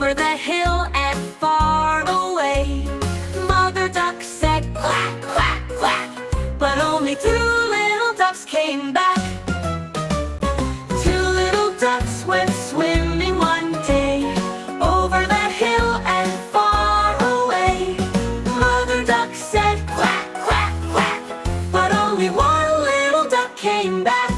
over the hill and far away. Mother duck said quack, quack, quack, but only two little ducks came back. Two little ducks went swimming one day, over the hill and far away. Mother duck said quack, quack, quack, but only one little duck came back.